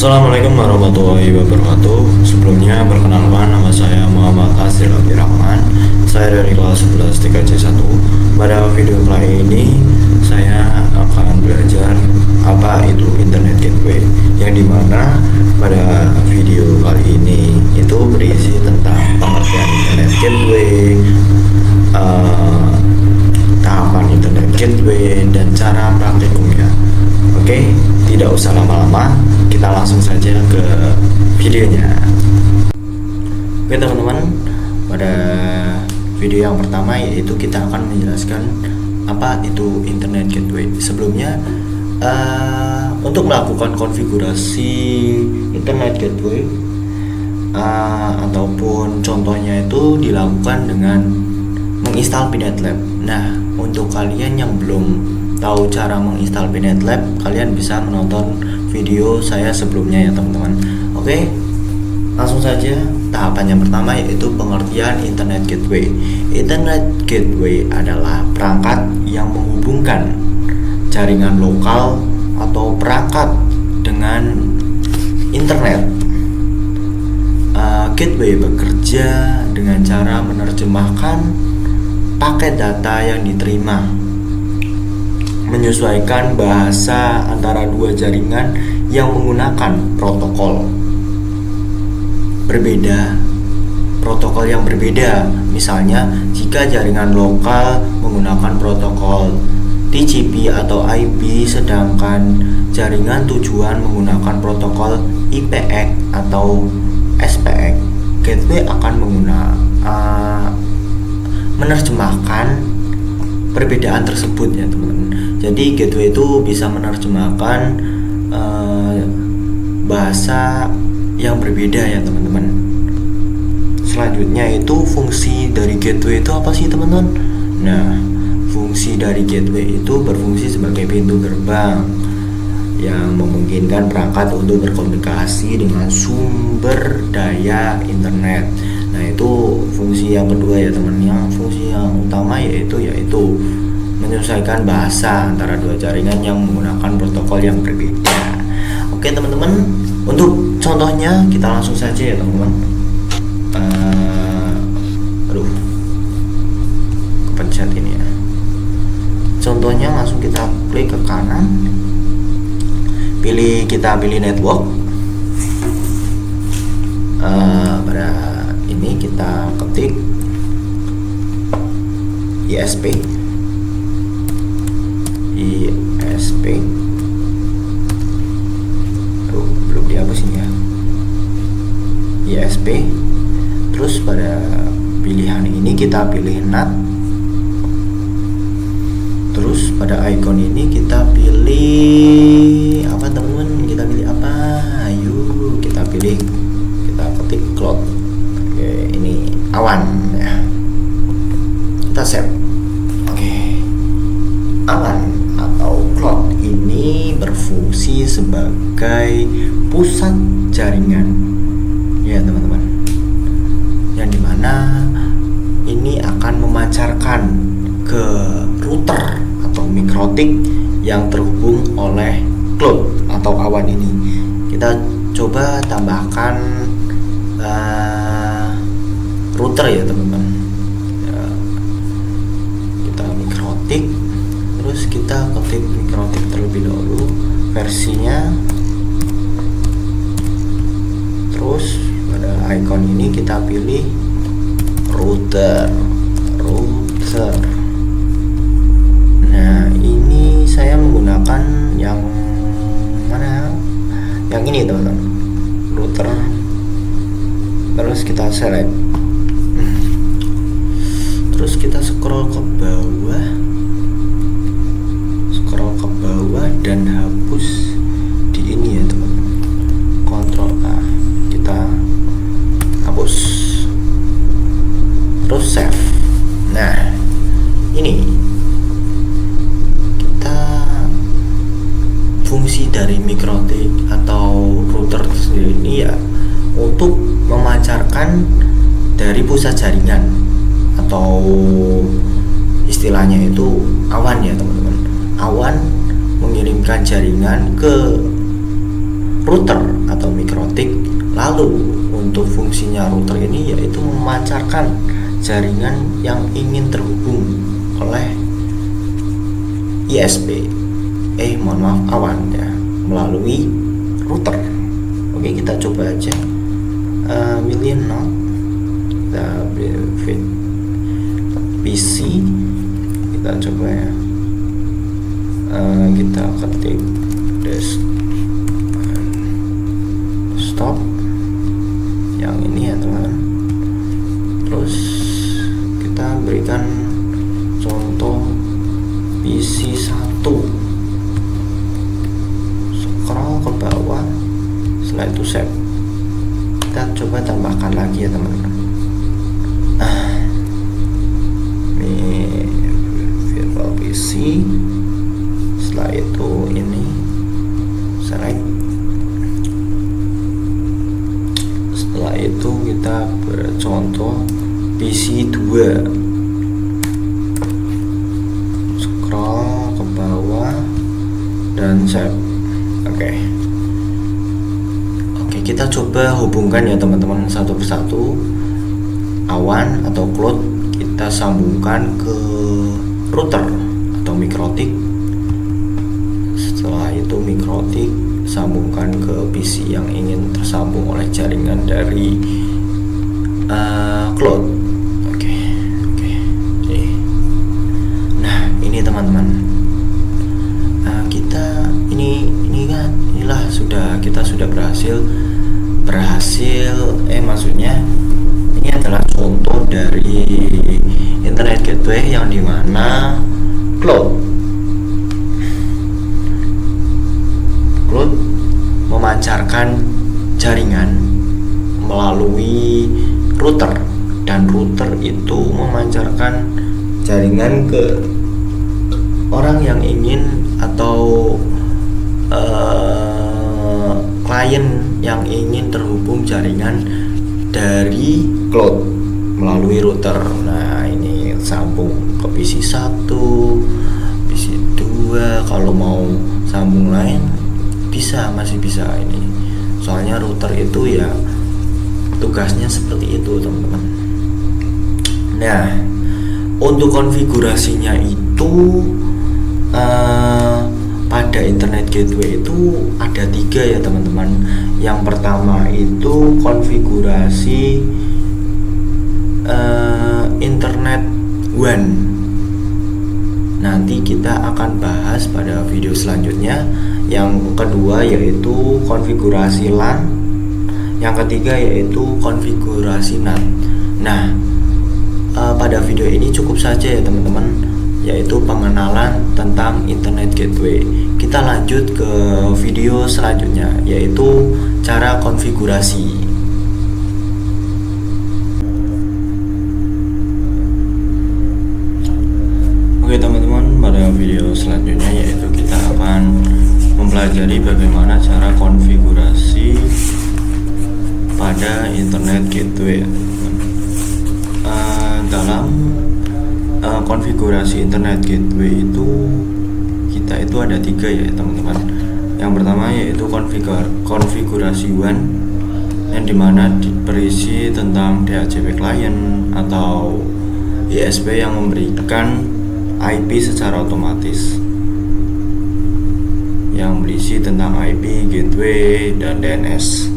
Assalamualaikum warahmatullahi wabarakatuh. Sebelumnya perkenalkan, nama saya Muhammad Azril Abdirrahman. Saya dari kelas 11 3C1. Pada video kali ini saya akan belajar apa itu Internet Gateway, yang dimana pada video kali ini itu berisi tentang pengertian Internet Gateway, tahapan Internet Gateway, dan cara praktikumnya. Oke, tidak usah lama-lama, kita langsung saja ke videonya. Oke teman-teman, pada video yang pertama yaitu kita akan menjelaskan apa itu Internet Gateway. Sebelumnya, untuk melakukan konfigurasi Internet Gateway ataupun contohnya itu dilakukan dengan menginstal PNetLab. Nah, untuk kalian yang belum tahu cara menginstal PNetLab, kalian bisa menonton video saya sebelumnya ya teman-teman. Oke, langsung saja. Tahapan yang pertama yaitu pengertian Internet Gateway. Internet Gateway adalah perangkat yang menghubungkan jaringan lokal atau perangkat dengan internet. Gateway bekerja dengan cara menerjemahkan paket data yang diterima, menyesuaikan bahasa antara dua jaringan yang menggunakan protokol yang berbeda. Misalnya, jika jaringan lokal menggunakan protokol TCP atau IP, sedangkan jaringan tujuan menggunakan protokol IPX atau SPX, gateway akan menerjemahkan perbedaan tersebut ya teman-teman. Jadi gateway itu bisa menerjemahkan bahasa yang berbeda ya teman-teman. Selanjutnya itu fungsi dari gateway itu apa sih teman-teman? Nah, fungsi dari gateway itu berfungsi sebagai pintu gerbang yang memungkinkan perangkat untuk berkomunikasi dengan sumber daya internet. Nah, itu fungsi yang kedua ya teman. Yang fungsi yang utama yaitu menyesuaikan bahasa antara dua jaringan yang menggunakan protokol yang berbeda. Oke teman-teman, untuk contohnya kita langsung saja ya teman-teman. Kepencet ini ya. Contohnya langsung kita klik ke kanan, kita pilih network. Pada ini kita ketik ISP. Belum dihapus ini ya. ISP. Terus pada pilihan ini kita pilih NAT. Terus pada icon ini kita pilih apa teman-teman? Kita pilih apa? Ayo kita ketik cloud. Oke, ini awan ya. Kita save. Oke. Awan atau cloud ini berfungsi sebagai pusat jaringan ya teman-teman, yang dimana ini akan memancarkan ke router atau mikrotik yang terhubung oleh cloud atau awan ini. Kita coba tambahkan router ya teman-teman. Kita mikrotik, terus kita ketik mikrotik terlebih dahulu versinya. Terus pada icon ini kita pilih router. Nah, ini saya menggunakan yang mana? Yang ini teman-teman, router. Terus kita select. Terus kita scroll ke bawah dan hapus di ini ya teman-teman. Ctrl A, kita hapus. Terus save. Nah, ini kita fungsi dari mikrotik atau router sendiri ini ya untuk memancarkan dari pusat jaringan, atau istilahnya itu awan ya teman-teman. Awan mengirimkan jaringan ke router atau fungsinya router ini yaitu memancarkan jaringan yang ingin terhubung oleh ISP awan ya, melalui router. Oke, kita coba aja million node, kita fit PC, kita coba ya, kita ketik desktop yang ini ya teman. Terus kita berikan contoh PC 1, scroll ke bawah, setelah itu save. Kita coba tambahkan lagi ya teman-teman. Ini virtual PC, setelah itu ini select, setelah itu kita bercontoh PC 2, scroll ke bawah dan save. Oke, kita coba hubungkan ya teman-teman satu persatu. Awan atau cloud kita sambungkan ke router atau mikrotik. Setelah itu mikrotik sambungkan ke PC yang ingin tersambung oleh jaringan dari cloud. Oke. Nah, ini teman-teman, kita inilah kita sudah berhasil maksudnya ini adalah contoh dari internet gateway yang dimana cloud memancarkan jaringan melalui router, dan router itu memancarkan jaringan ke orang yang ingin atau klien yang ingin terhubung jaringan dari cloud melalui router. Nah, ini sambung ke PC 1, PC 2, kalau mau sambung lain masih bisa ini. Soalnya router itu ya tugasnya seperti itu, teman-teman. Nah, untuk konfigurasinya itu pada internet gateway itu ada 3 ya teman-teman. Yang pertama itu konfigurasi internet WAN. Nanti kita akan bahas pada video selanjutnya. Yang kedua yaitu konfigurasi LAN. Yang ketiga yaitu konfigurasi NAT. Nah, pada video ini cukup saja ya teman-teman, yaitu pengenalan tentang internet gateway. Kita lanjut ke video selanjutnya, yaitu cara konfigurasi. Oke teman-teman, pada video selanjutnya yaitu kita akan mempelajari bagaimana cara konfigurasi pada internet gateway. Dalam konfigurasi internet gateway itu kita itu ada 3 ya teman-teman. Yang pertama yaitu konfigurasi WAN, yang dimana berisi tentang DHCP client atau ISP yang memberikan IP secara otomatis, yang berisi tentang IP, gateway, dan DNS.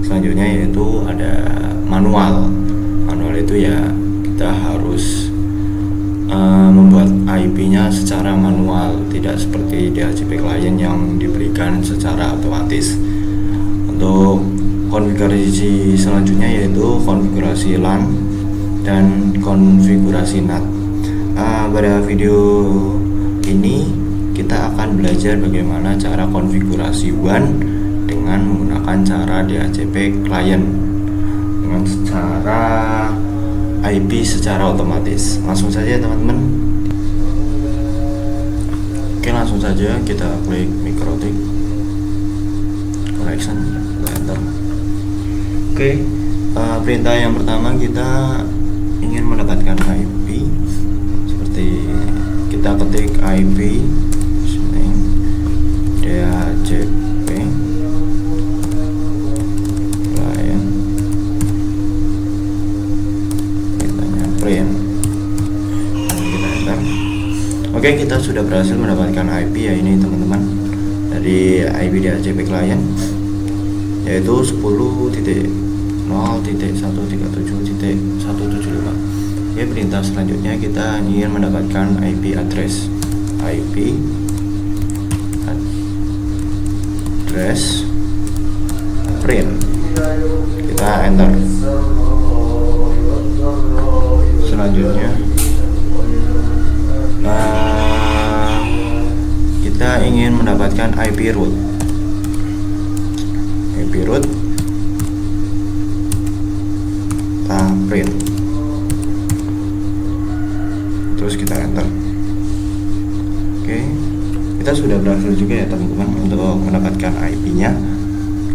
Selanjutnya yaitu ada manual itu ya kita harus membuat IP-nya secara manual, tidak seperti DHCP client yang diberikan secara otomatis. Untuk konfigurasi selanjutnya yaitu konfigurasi LAN dan konfigurasi NAT. Pada video ini kita akan belajar bagaimana cara konfigurasi WAN dengan menggunakan cara DHCP client dengan cara IP secara otomatis. Langsung saja teman-teman. Oke, langsung saja kita klik mikrotik connection, enter. Oke, perintah yang pertama kita ingin mendapatkan IP, seperti kita ketik IP DHCP client Oke, kita sudah berhasil mendapatkan IP ya ini teman-teman, dari IP DHCP client, yaitu 10.0.137.175. Oke, perintah selanjutnya kita ingin mendapatkan IP address. IP address print, kita enter. Selanjutnya kita ingin mendapatkan IP root. IP root print, terus kita enter. Oke, kita sudah berhasil juga ya teman-teman untuk mendapatkan IP-nya.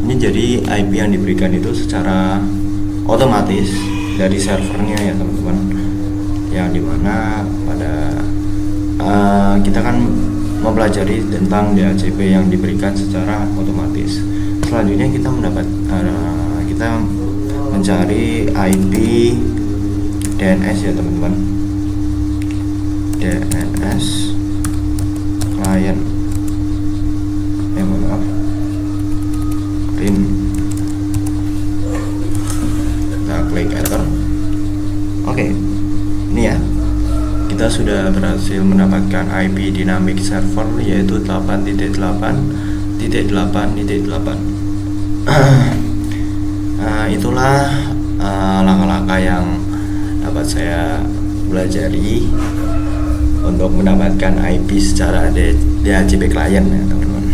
Ini jadi IP yang diberikan itu secara otomatis dari servernya ya teman-teman, yang dimana pada kita kan mempelajari tentang DHCP yang diberikan secara otomatis. Selanjutnya kita kita mencari IP DNS ya teman-teman, DNS client, maaf, print. Kita klik enter. Oke, ini ya, kita sudah berhasil mendapatkan IP dynamic server, yaitu 8.8.8.8. Itulah langkah-langkah yang dapat saya pelajari untuk mendapatkan IP secara DHCP client ya teman-teman.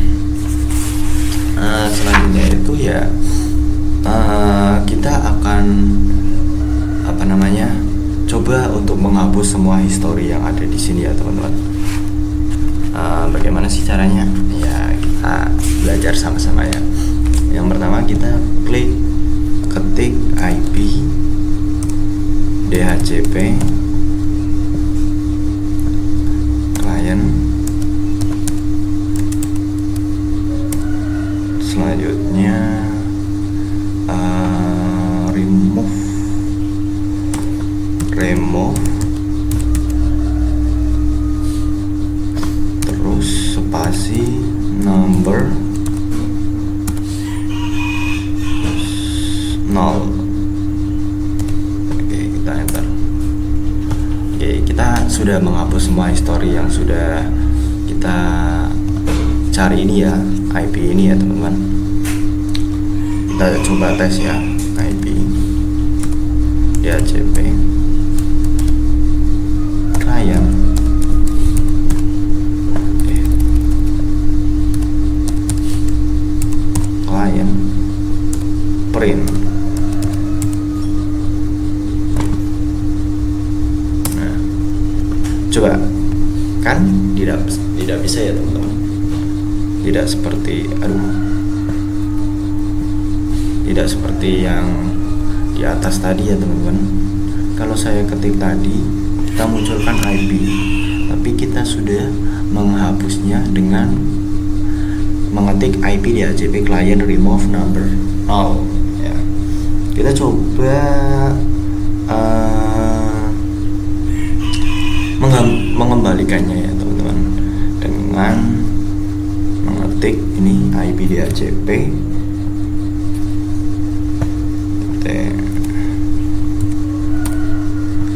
Selanjutnya itu ya kita akan coba untuk menghapus semua histori yang ada di sini ya teman-teman. Bagaimana sih caranya? Ya kita belajar sama-sama ya. Yang pertama kita ketik IP DHCP client. Selanjutnya remove terus spasi number null. Oke, kita enter. Oke, kita sudah menghapus semua histori yang sudah kita cari ini ya, IP ini ya teman-teman. Kita coba tes ya, IP DHCP client. Client print. Nah, coba kan tidak bisa ya teman-teman, tidak seperti yang di atas tadi ya teman-teman. Kalau saya ketik tadi, kita munculkan IP, tapi kita sudah menghapusnya dengan mengetik IP DHCP client remove number null ya. Kita coba mengembalikannya ya teman-teman, dengan mengetik ini IP DHCP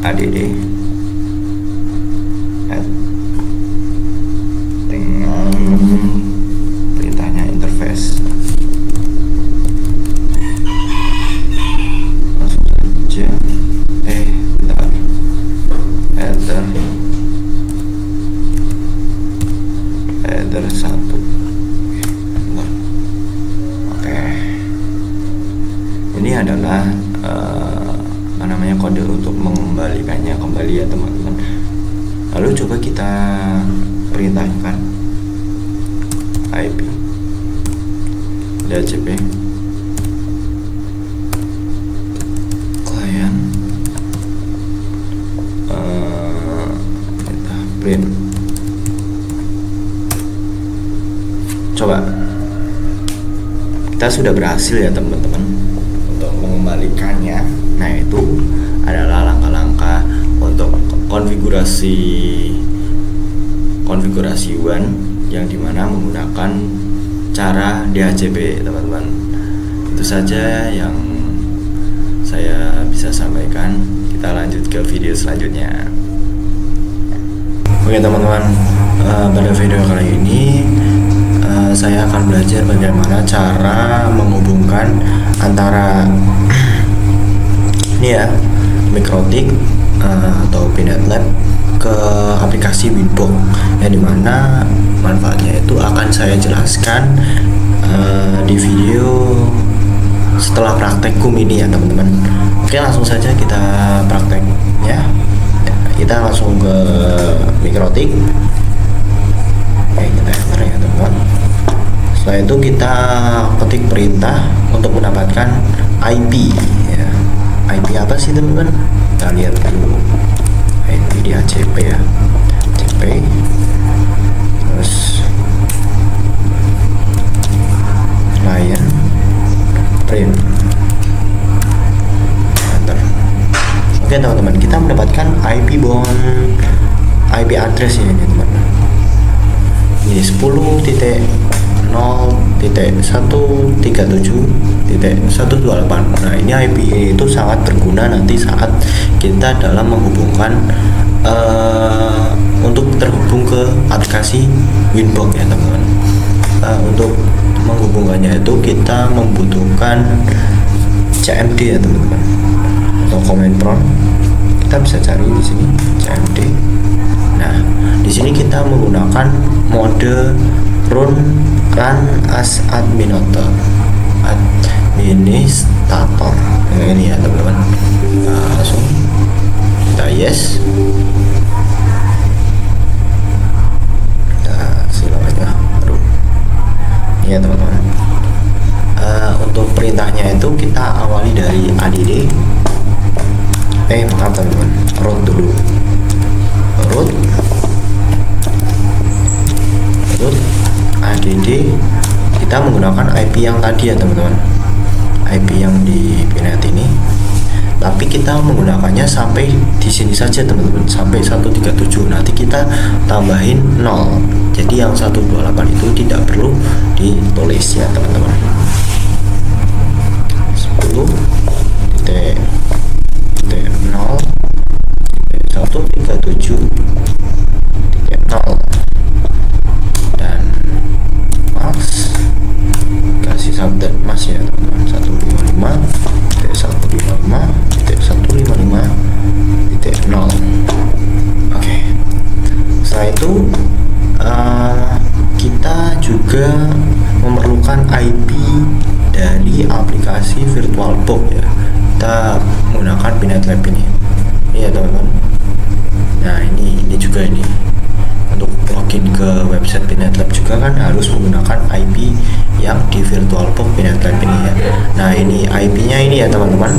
add dengan perintahnya interface. Langsung saja bentar, header 1. Oke, ini adalah kode untuk mengembalikannya kembali ya teman-teman. Lalu coba kita perintahkan IP DHCP client print. Coba, kita sudah berhasil ya teman-teman untuk mengembalikannya. Nah, itu adalah langkah-langkah untuk konfigurasi konfigurasi WAN yang dimana menggunakan cara DHCP, teman-teman. Itu saja yang saya bisa sampaikan. Kita lanjut ke video selanjutnya. Oke teman-teman, pada video kali ini saya akan belajar bagaimana cara menghubungkan antara ini ya, Mikrotik atau Pinetlab ke aplikasi Winbox, yang dimana manfaatnya itu akan saya jelaskan di video setelah praktekkum ini ya teman-teman. Oke, langsung saja kita praktek ya. Kita langsung ke Mikrotik. Oke, kita enter ya teman-teman. Setelah itu kita ketik perintah untuk mendapatkan IP ya. IP apa sih teman-teman? Kita lihat dulu. IP di ACP ya. ACP. Terus client print. Enter. Oke teman-teman, kita mendapatkan IP address ya ini teman-teman. Ini 10.0.137.128. Nah, ini IP itu sangat berguna nanti saat kita dalam menghubungkan untuk terhubung ke aplikasi Winbox ya teman-teman. Untuk menghubungkannya itu kita membutuhkan CMD ya teman-teman, atau command prompt. Kita bisa cari di sini CMD. Nah, di sini kita menggunakan mode run as administrator. Ini ya teman-teman. Langsung kita yes. Kita silakan. Ini ya teman-teman. Untuk perintahnya itu kita awali dari add. Maaf teman-teman, root dulu. Root add. Kita menggunakan IP yang tadi ya teman-teman, IP yang di Pinet ini, tapi kita menggunakannya sampai di sini saja teman-teman, sampai 137. Nanti kita tambahin 0, jadi yang 128 itu tidak perlu ditulis ya teman-teman. 10.0.137.0 dan mas kasih subnet mas ya teman-teman, 155.155.155.0. Oke, setelah itu kita juga memerlukan IP dari aplikasi VirtualBox ya. Kita menggunakan Pinetlab ini ya teman-teman. Nah, ini juga ini untuk login ke website Pinetlab juga kan harus menggunakan IP yang di VirtualBox Pinetlab ini ya. Nah, ini IP-nya ini ya teman-teman,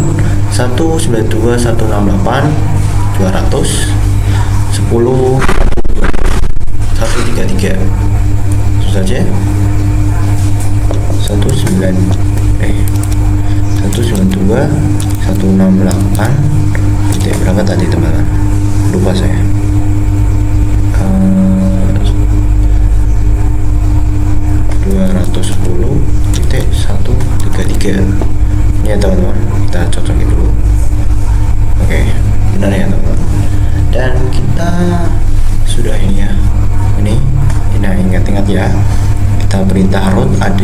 192.168.200.10.133. Itu saja. 192.168 berapa tadi teman-teman, lupa saya. 210.133 ini ya teman-teman, kita cocokin dulu. Oke, benar ya teman-teman. Dan kita sudah ini ya, ini ingat-ingat ya, kita perintah root add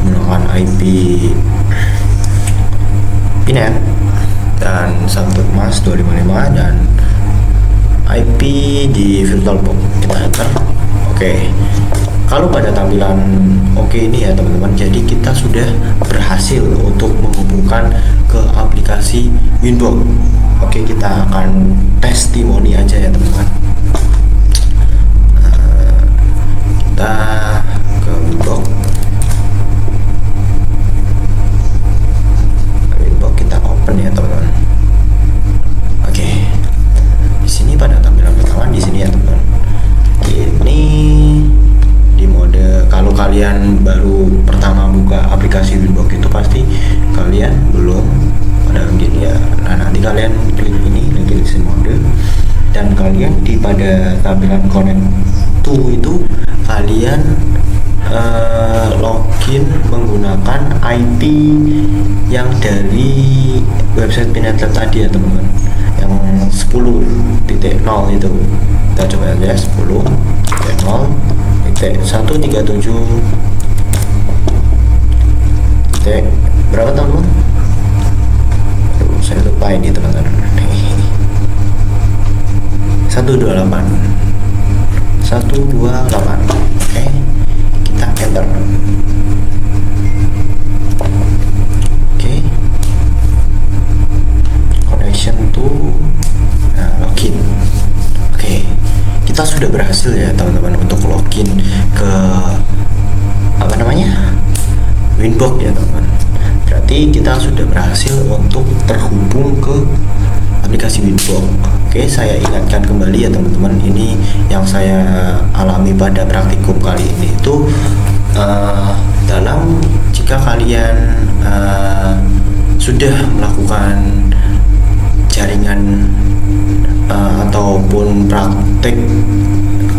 menggunakan IP Pinet dan subnet mas 255 dan IP di VirtualBox. Kita enter. Oke. Kalau pada tampilan oke ini ya teman-teman, jadi kita sudah berhasil untuk menghubungkan ke aplikasi Winbox. Oke, kita akan testimoni aja ya teman-teman. Kita ke Winbox. Kita open ya teman-teman. Oke. Di sini pada tampilan pertama di sini ya teman-teman. Ini di mode, kalau kalian baru pertama buka aplikasi Winbox itu pasti kalian belum pada begini ya. Nah, nanti kalian klik ini, klik mode. dan kalian pada tampilan connect to itu kalian login menggunakan IP yang dari website Pinetlet tadi ya teman-teman, yang 10.0 itu. Kita coba aja 10.0.137 berapa teman-teman? Saya lupa ini teman-teman. 128. Oke, kita enter. Oke, connection to login. Oke, kita sudah berhasil ya teman-teman untuk login ke Winbox ya teman-teman. Berarti kita sudah berhasil untuk terhubung ke aplikasi Winbox. Oke, saya ingatkan kembali ya teman-teman, ini yang saya alami pada praktikum kali ini itu dalam jika kalian sudah melakukan jaringan ataupun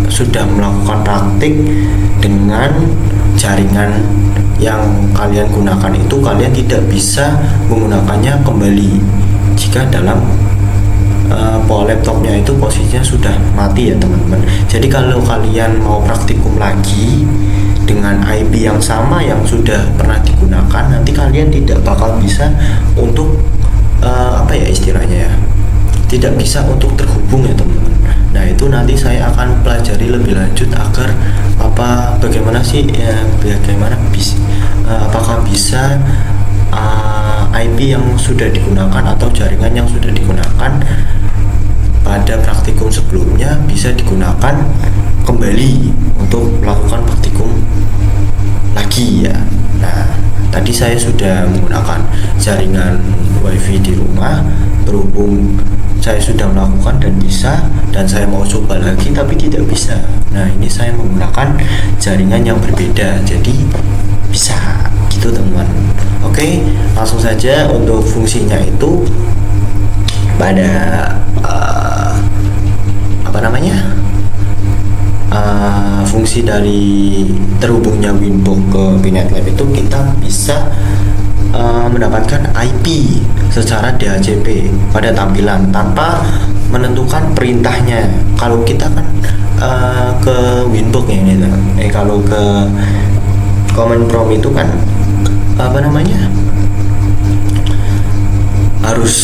sudah melakukan praktik dengan jaringan yang kalian gunakan itu, kalian tidak bisa menggunakannya kembali jika dalam laptopnya itu posisinya sudah mati ya teman-teman. Jadi kalau kalian mau praktikum lagi dengan IP yang sama yang sudah pernah digunakan, nanti kalian tidak bakal bisa untuk istilahnya ya, tidak bisa untuk terhubung ya teman-teman. Nah itu nanti saya akan pelajari lebih lanjut agar bagaimana sih ya, apakah bisa IP yang sudah digunakan atau jaringan yang sudah digunakan pada praktikum sebelumnya bisa digunakan kembali untuk melakukan praktikum lagi ya. Nah tadi saya sudah menggunakan jaringan wifi di rumah, berhubung saya sudah melakukan dan bisa, dan saya mau coba lagi tapi tidak bisa. Nah ini saya menggunakan jaringan yang berbeda, jadi bisa gitu teman-teman. Oke, langsung saja untuk fungsinya itu pada fungsi dari terhubungnya Winbox ke Pinetlet itu kita bisa mendapatkan IP secara DHCP pada tampilan tanpa menentukan perintahnya. Kalau kita kan ke Winbox ya ini, kalau ke command prompt itu kan harus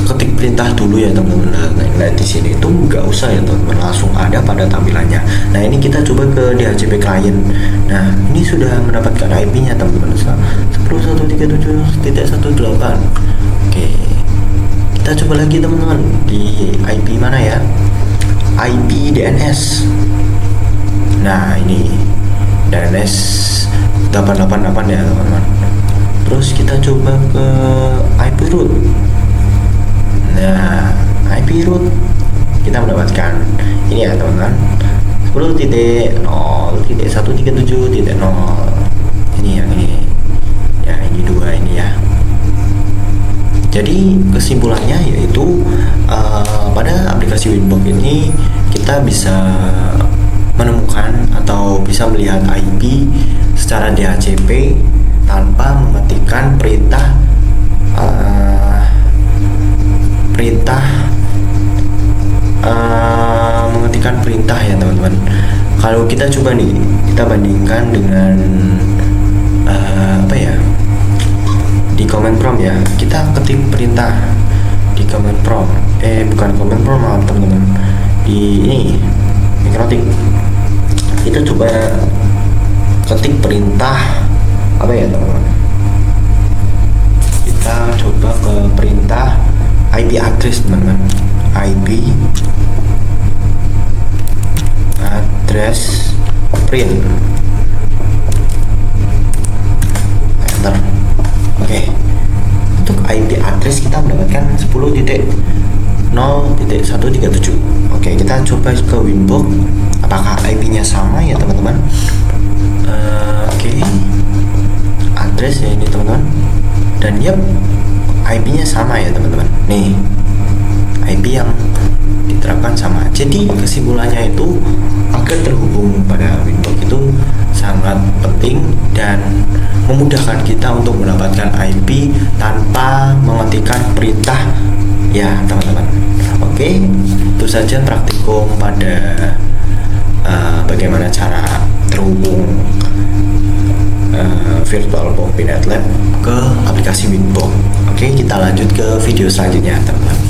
ketik perintah dulu ya teman-teman. Nah di sini itu nggak usah ya teman-teman, langsung ada pada tampilannya. Nah ini kita coba ke DHCP client. Nah ini sudah mendapatkan IP-nya teman-teman, 10.137.18. Oke, kita coba lagi teman-teman di IP mana ya, IP DNS. Nah ini DNS 888 ya teman-teman. Terus kita coba ke IP root. Nah IP root kita mendapatkan ini ya teman-teman, 10.0.137.0. ini yang ini ya, ini dua ini ya. Jadi kesimpulannya yaitu pada aplikasi Winbox ini kita bisa menemukan atau bisa melihat IP secara DHCP tanpa mengetikkan mengetikkan perintah ya teman-teman. Kalau kita coba nih, kita bandingkan dengan di command prompt ya, kita ketik perintah di command prompt, bukan command prompt maaf teman-teman, di ini mikrotik. Kita coba ketik perintah ya teman-teman, kita coba ke perintah IP address teman-teman, IP address print, enter. Oke, untuk IP address kita mendapatkan 10.0.137. Oke, kita coba ke Winbox apakah IP-nya sama ya teman-teman. Oke, address ya ini teman-teman, dan IP-nya sama ya teman-teman. Nih IP yang diterapkan sama. Jadi kesimpulannya itu, agar terhubung pada Windows itu sangat penting dan memudahkan kita untuk mendapatkan IP tanpa mengetikkan perintah ya teman-teman. Oke, itu saja praktikum pada bagaimana cara terhubung VirtualBox Pinet Lab ke aplikasi Winbox. Oke, kita lanjut ke video selanjutnya teman-teman.